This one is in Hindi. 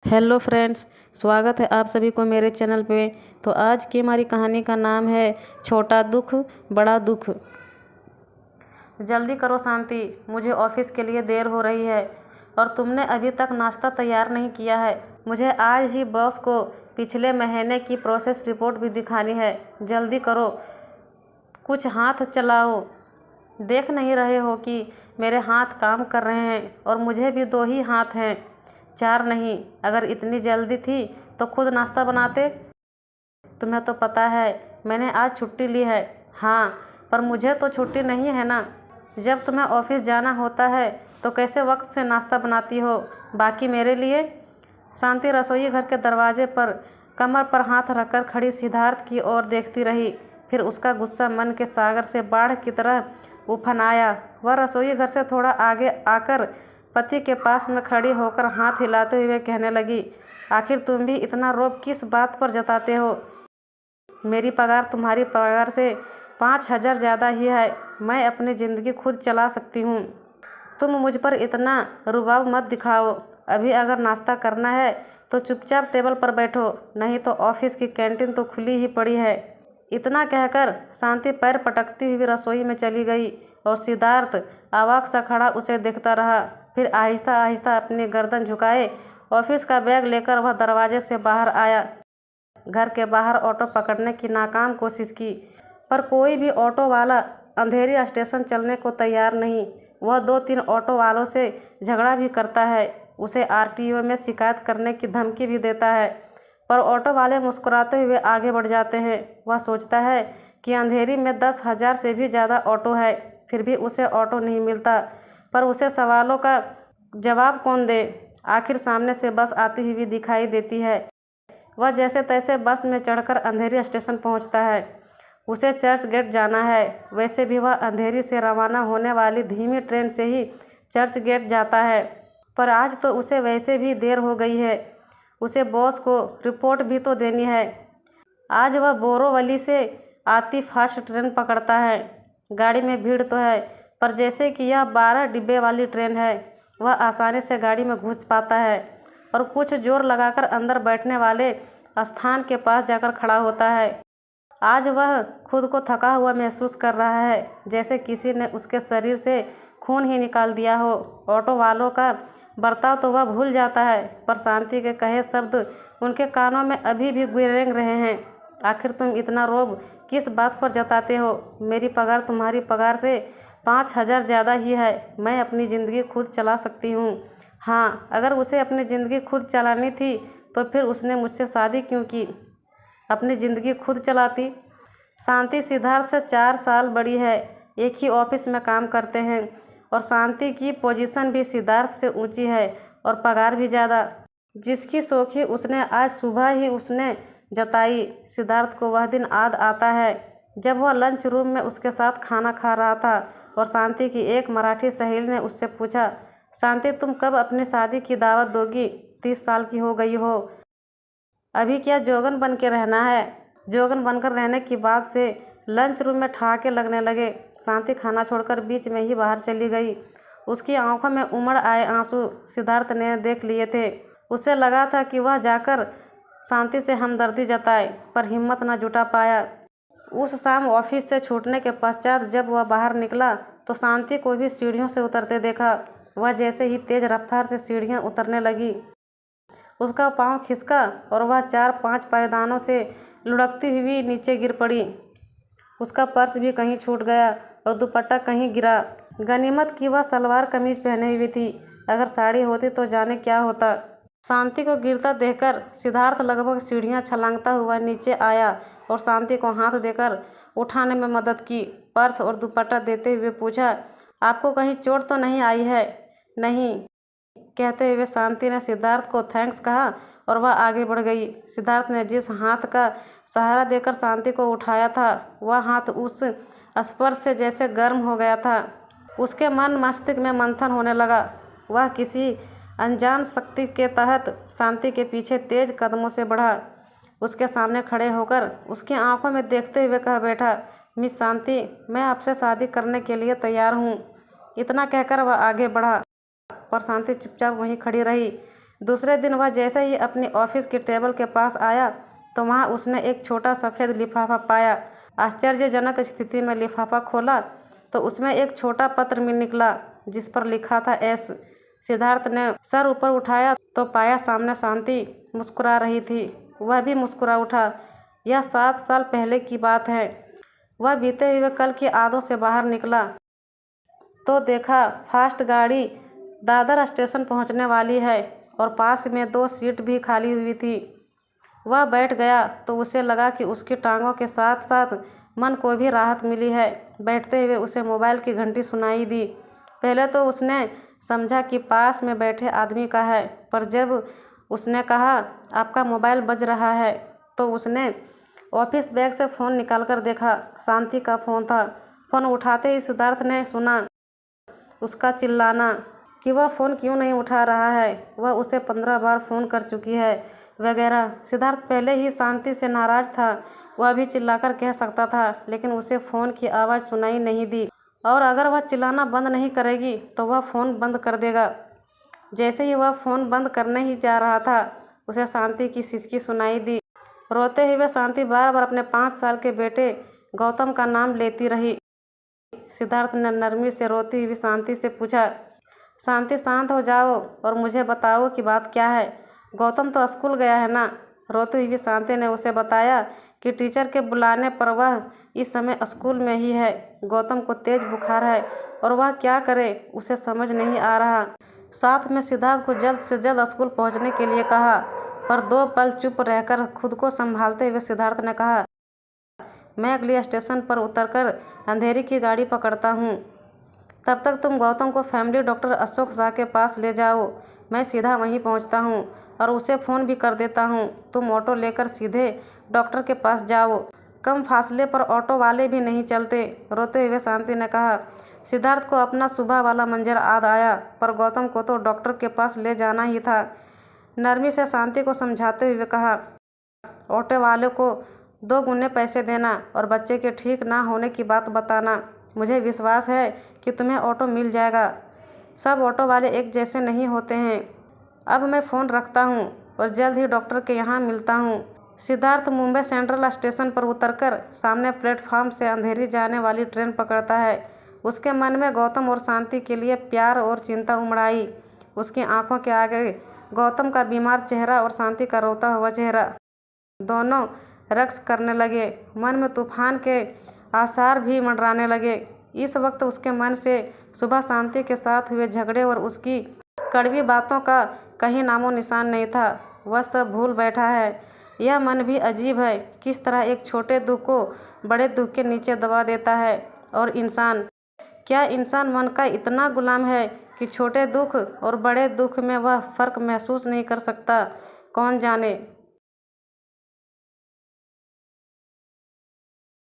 हेलो फ्रेंड्स, स्वागत है आप सभी को मेरे चैनल पे। तो आज की हमारी कहानी का नाम है छोटा दुख बड़ा दुख। जल्दी करो शांति, मुझे ऑफिस के लिए देर हो रही है और तुमने अभी तक नाश्ता तैयार नहीं किया है। मुझे आज ही बॉस को पिछले महीने की प्रोसेस रिपोर्ट भी दिखानी है। जल्दी करो, कुछ हाथ चलाओ। देख नहीं रहे हो कि मेरे हाथ काम कर रहे हैं और मुझे भी 2 ही हाथ हैं, 4 नहीं। अगर इतनी जल्दी थी तो खुद नाश्ता बनाते। तुम्हें तो पता है मैंने आज छुट्टी ली है। हाँ, पर मुझे तो छुट्टी नहीं है ना। जब तुम्हें ऑफिस जाना होता है तो कैसे वक्त से नाश्ता बनाती हो, बाकी मेरे लिए। शांति रसोई घर के दरवाजे पर कमर पर हाथ रखकर खड़ी सिद्धार्थ की ओर देखती रही। फिर उसका गुस्सा मन के सागर से बाढ़ की तरह उफन आया। वह रसोई घर से थोड़ा आगे आकर पति के पास में खड़ी होकर हाथ हिलाते हुए कहने लगी, आखिर तुम भी इतना रोब किस बात पर जताते हो? मेरी पगार तुम्हारी पगार से 5,000 ज़्यादा ही है। मैं अपनी ज़िंदगी खुद चला सकती हूँ। तुम मुझ पर इतना रुबाब मत दिखाओ। अभी अगर नाश्ता करना है तो चुपचाप टेबल पर बैठो, नहीं तो ऑफिस की कैंटीन तो खुली ही पड़ी है। इतना कहकर शांति पैर पटकती हुई रसोई में चली गई और सिद्धार्थ अवाक सा खड़ा उसे देखता रहा। फिर आहिस्ता आहिस्ता अपनी गर्दन झुकाए ऑफिस का बैग लेकर वह दरवाजे से बाहर आया। घर के बाहर ऑटो पकड़ने की नाकाम कोशिश की, पर कोई भी ऑटो वाला अंधेरी स्टेशन चलने को तैयार नहीं। वह 2-3 ऑटो वालों से झगड़ा भी करता है, उसे आरटीओ में शिकायत करने की धमकी भी देता है, पर ऑटो वाले मुस्कुराते हुए आगे बढ़ जाते हैं। वह सोचता है कि अंधेरी में 10,000 से भी ज़्यादा ऑटो है, फिर भी उसे ऑटो नहीं मिलता। पर उसे सवालों का जवाब कौन दे? आखिर सामने से बस आती हुई दिखाई देती है। वह जैसे तैसे बस में चढ़कर अंधेरी स्टेशन पहुंचता है। उसे चर्च गेट जाना है। वैसे भी वह अंधेरी से रवाना होने वाली धीमी ट्रेन से ही चर्च गेट जाता है, पर आज तो उसे वैसे भी देर हो गई है। उसे बॉस को रिपोर्ट भी तो देनी है। आज वह बोरोवली से आती फास्ट ट्रेन पकड़ता है। गाड़ी में भीड़ तो है, पर जैसे कि यह 12 डिब्बे वाली ट्रेन है, वह आसानी से गाड़ी में घुस पाता है और कुछ जोर लगाकर अंदर बैठने वाले स्थान के पास जाकर खड़ा होता है। आज वह खुद को थका हुआ महसूस कर रहा है, जैसे किसी ने उसके शरीर से खून ही निकाल दिया हो। ऑटो वालों का बर्ताव तो वह भूल जाता है, पर शांति के कहे शब्द उनके कानों में अभी भी गुंज रहे हैं। आखिर तुम इतना रोब किस बात पर जताते हो? मेरी पगार तुम्हारी पगार से 5,000 ज़्यादा ही है। मैं अपनी ज़िंदगी खुद चला सकती हूँ। हाँ, अगर उसे अपनी ज़िंदगी खुद चलानी थी तो फिर उसने मुझसे शादी क्यों की? अपनी ज़िंदगी खुद चलाती। शांति सिद्धार्थ से 4 साल बड़ी है, एक ही ऑफिस में काम करते हैं और शांति की पोजीशन भी सिद्धार्थ से ऊंची है और पगार भी ज़्यादा, जिसकी शौखी उसने आज सुबह ही उसने जताई। सिद्धार्थ को वह दिन याद आता है जब वह लंच रूम में उसके साथ खाना खा रहा था और शांति की एक मराठी सहेली ने उससे पूछा, शांति तुम कब अपनी शादी की दावत दोगी? 30 साल की हो गई हो, अभी क्या जोगन बन के रहना है? जोगन बनकर रहने की बात से लंच रूम में ठहाके लगने लगे। शांति खाना छोड़कर बीच में ही बाहर चली गई। उसकी आंखों में उमड़ आए आंसू सिद्धार्थ ने देख लिए थे। उसे लगा था कि वह जाकर शांति से हमदर्दी जताए, पर हिम्मत न जुटा पाया। उस शाम ऑफिस से छूटने के पश्चात जब वह बाहर निकला तो शांति को भी सीढ़ियों से उतरते देखा। वह जैसे ही तेज रफ्तार से सीढ़ियां उतरने लगी, उसका पांव खिसका और वह 4-5 पायदानों से लुढ़कती हुई नीचे गिर पड़ी। उसका पर्स भी कहीं छूट गया और दुपट्टा कहीं गिरा। गनीमत की वह सलवार कमीज पहने हुई थी, अगर साड़ी होती तो जाने क्या होता। शांति को गिरता देखकर सिद्धार्थ लगभग सीढ़ियां छलांगता हुआ नीचे आया और शांति को हाथ देकर उठाने में मदद की। पर्स और दुपट्टा देते हुए पूछा, आपको कहीं चोट तो नहीं आई है? नहीं, कहते हुए शांति ने सिद्धार्थ को थैंक्स कहा और वह आगे बढ़ गई। सिद्धार्थ ने जिस हाथ का सहारा देकर शांति को उठाया था, वह हाथ उस स्पर्श से जैसे गर्म हो गया था। उसके मन मस्तिष्क में मंथन होने लगा। वह किसी अनजान शक्ति के तहत शांति के पीछे तेज कदमों से बढ़ा। उसके सामने खड़े होकर उसकी आंखों में देखते हुए कह बैठा, मिस शांति, मैं आपसे शादी करने के लिए तैयार हूँ। इतना कहकर वह आगे बढ़ा, पर शांति चुपचाप वहीं खड़ी रही। दूसरे दिन वह जैसे ही अपनी ऑफिस की टेबल के पास आया तो वहाँ उसने एक छोटा सफ़ेद लिफाफा पाया। आश्चर्यजनक स्थिति में लिफाफा खोला तो उसमें एक छोटा पत्र में निकला जिस पर लिखा था एस। सिद्धार्थ ने सर ऊपर उठाया तो पाया सामने शांति मुस्कुरा रही थी। वह भी मुस्कुरा उठा। यह 7 साल पहले की बात है। वह बीते हुए कल की यादों से बाहर निकला तो देखा फास्ट गाड़ी दादर स्टेशन पहुंचने वाली है और पास में 2 सीट भी खाली हुई थी। वह बैठ गया तो उसे लगा कि उसकी टांगों के साथ साथ मन को भी राहत मिली है। बैठते हुए उसे मोबाइल की घंटी सुनाई दी। पहले तो उसने समझा कि पास में बैठे आदमी का है, पर जब उसने कहा आपका मोबाइल बज रहा है तो उसने ऑफिस बैग से फ़ोन निकालकर देखा। शांति का फ़ोन था। फ़ोन उठाते ही सिद्धार्थ ने सुना उसका चिल्लाना कि वह फ़ोन क्यों नहीं उठा रहा है, वह उसे 15 बार फ़ोन कर चुकी है वगैरह। सिद्धार्थ पहले ही शांति से नाराज़ था। वह भी चिल्लाकर कह सकता था लेकिन उसे फ़ोन की आवाज़ सुनाई नहीं दी और अगर वह चिल्लाना बंद नहीं करेगी तो वह फ़ोन बंद कर देगा। जैसे ही वह फ़ोन बंद करने ही जा रहा था उसे शांति की सिसकी सुनाई दी। रोते हुए शांति बार बार अपने 5 साल के बेटे गौतम का नाम लेती रही। सिद्धार्थ ने नरमी से रोती हुई शांति से पूछा, शांति शांत हो जाओ और मुझे बताओ कि बात क्या है। गौतम तो स्कूल गया है ना। रोती हुई शांति ने उसे बताया कि टीचर के बुलाने पर वह इस समय स्कूल में ही है। गौतम को तेज बुखार है और वह क्या करे उसे समझ नहीं आ रहा। साथ में सिद्धार्थ को जल्द से जल्द स्कूल पहुंचने के लिए कहा, पर 2 पल चुप रहकर खुद को संभालते हुए सिद्धार्थ ने कहा, मैं अगले स्टेशन पर उतरकर अंधेरी की गाड़ी पकड़ता हूँ। तब तक तुम गौतम को फैमिली डॉक्टर अशोक शाह के पास ले जाओ। मैं सीधा वहीं पहुँचता हूँ और उसे फ़ोन भी कर देता हूँ। तुम ऑटो लेकर सीधे डॉक्टर के पास जाओ। कम फासले पर ऑटो वाले भी नहीं चलते। रोते हुए शांति ने कहा। सिद्धार्थ को अपना सुबह वाला मंजर याद आया, पर गौतम को तो डॉक्टर के पास ले जाना ही था। नरमी से शांति को समझाते हुए कहा, ऑटो वाले को 2 गुने पैसे देना और बच्चे के ठीक ना होने की बात बताना। मुझे विश्वास है कि तुम्हें ऑटो मिल जाएगा। सब ऑटो वाले एक जैसे नहीं होते हैं। अब मैं फ़ोन रखता हूँ और जल्द ही डॉक्टर के यहाँ मिलता हूँ। सिद्धार्थ मुंबई सेंट्रल स्टेशन पर उतरकर सामने प्लेटफॉर्म से अंधेरी जाने वाली ट्रेन पकड़ता है। उसके मन में गौतम और शांति के लिए प्यार और चिंता उमड़। उसकी आंखों के आगे गौतम का बीमार चेहरा और शांति का रोता हुआ चेहरा दोनों रक्स करने लगे। मन में तूफान के आसार भी मंडराने लगे। इस वक्त उसके मन से सुबह शांति के साथ हुए झगड़े और उसकी कड़वी बातों का कहीं नामो निशान नहीं था। वह सब भूल बैठा है। यह मन भी अजीब है, किस तरह एक छोटे दुख को बड़े दुख के नीचे दबा देता है। और क्या इंसान मन का इतना गुलाम है कि छोटे दुख और बड़े दुख में वह फ़र्क महसूस नहीं कर सकता। कौन जाने।